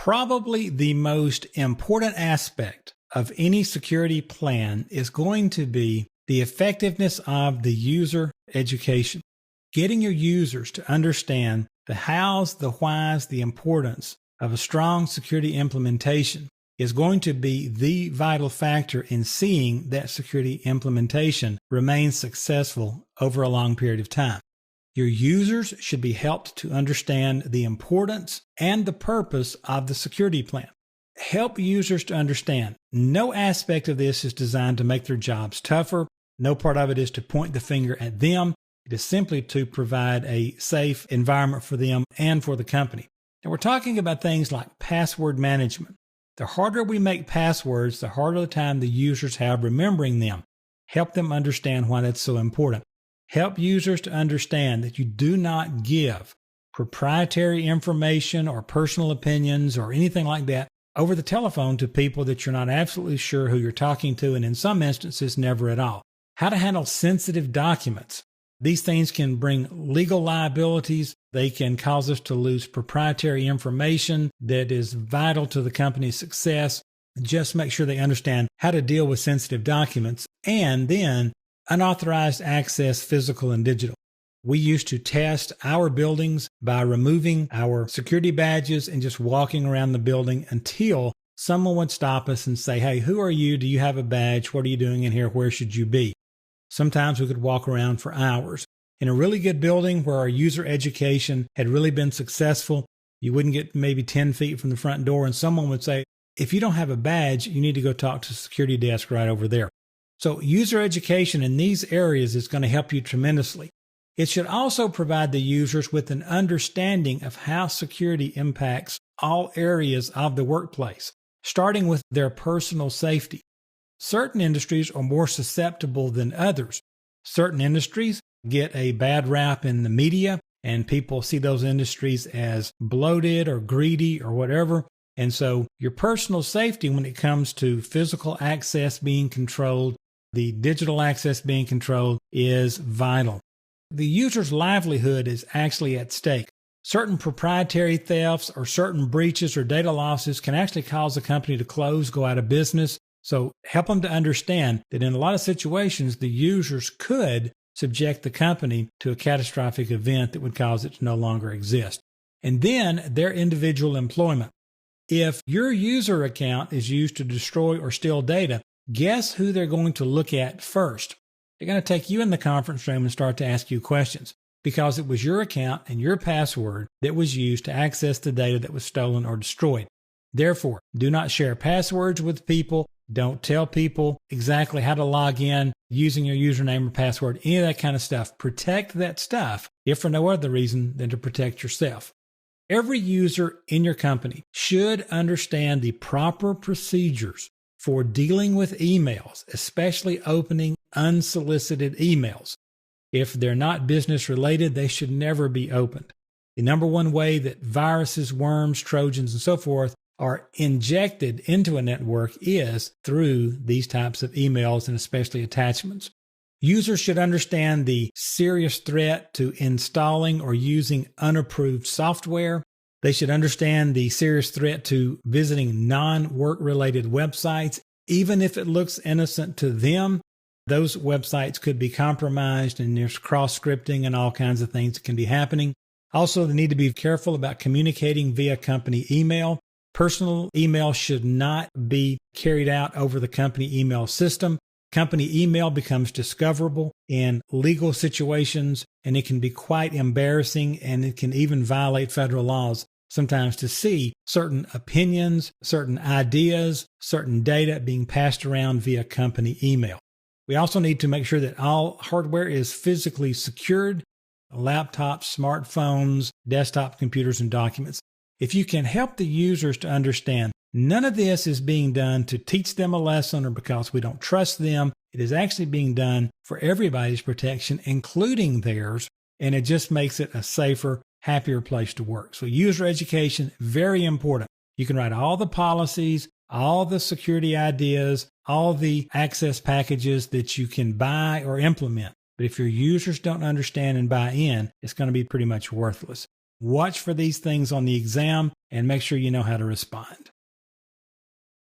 Probably the most important aspect of any security plan is going to be the effectiveness of the user education. Getting your users to understand the hows, the whys, the importance of a strong security implementation is going to be the vital factor in seeing that security implementation remain successful over a long period of time. Your users should be helped to understand the importance and the purpose of the security plan. Help users to understand no aspect of this is designed to make their jobs tougher. No part of it is to point the finger at them. It is simply to provide a safe environment for them and for the company. And we're talking about things like password management. The harder we make passwords, the harder the time the users have remembering them. Help them understand why that's so important. Help users to understand that you do not give proprietary information or personal opinions or anything like that over the telephone to people that you're not absolutely sure who you're talking to, and in some instances, never at all. How to handle sensitive documents. These things can bring legal liabilities. They can cause us to lose proprietary information that is vital to the company's success. Just make sure they understand how to deal with sensitive documents, and then unauthorized access, physical and digital. We used to test our buildings by removing our security badges and just walking around the building until someone would stop us and say, "Hey, who are you? Do you have a badge? What are you doing in here? Where should you be?" Sometimes we could walk around for hours. In a really good building where our user education had really been successful, you wouldn't get maybe 10 feet from the front door and someone would say, "If you don't have a badge, you need to go talk to the security desk right over there." So user education in these areas is going to help you tremendously. It should also provide the users with an understanding of how security impacts all areas of the workplace, starting with their personal safety. Certain industries are more susceptible than others. Certain industries get a bad rap in the media, and people see those industries as bloated or greedy or whatever. And so your personal safety when it comes to physical access being controlled, the digital access being controlled is vital. The user's livelihood is actually at stake. Certain proprietary thefts or certain breaches or data losses can actually cause a company to close, go out of business. So help them to understand that in a lot of situations, the users could subject the company to a catastrophic event that would cause it to no longer exist. And then their individual employment. If your user account is used to destroy or steal data, guess who they're going to look at first? They're going to take you in the conference room and start to ask you questions because it was your account and your password that was used to access the data that was stolen or destroyed. Therefore, do not share passwords with people. Don't tell people exactly how to log in using your username or password, any of that kind of stuff. Protect that stuff, if for no other reason than to protect yourself. Every user in your company should understand the proper procedures for dealing with emails, especially opening unsolicited emails. If they're not business related, they should never be opened. The number one way that viruses, worms, Trojans, and so forth are injected into a network is through these types of emails and especially attachments. Users should understand the serious threat to installing or using unapproved software. They should understand the serious threat to visiting non-work-related websites. Even if it looks innocent to them, those websites could be compromised, and there's cross-scripting and all kinds of things that can be happening. Also, they need to be careful about communicating via company email. Personal email should not be carried out over the company email system. Company email becomes discoverable in legal situations, and it can be quite embarrassing, and it can even violate federal laws sometimes to see certain opinions, certain ideas, certain data being passed around via company email. We also need to make sure that all hardware is physically secured, laptops, smartphones, desktop computers, and documents. If you can help the users to understand none of this is being done to teach them a lesson or because we don't trust them, it is actually being done for everybody's protection, including theirs, and it just makes it a safer, happier place to work. So user education, very important. You can write all the policies, all the security ideas, all the access packages that you can buy or implement. But if your users don't understand and buy in, it's going to be pretty much worthless. Watch for these things on the exam and make sure you know how to respond.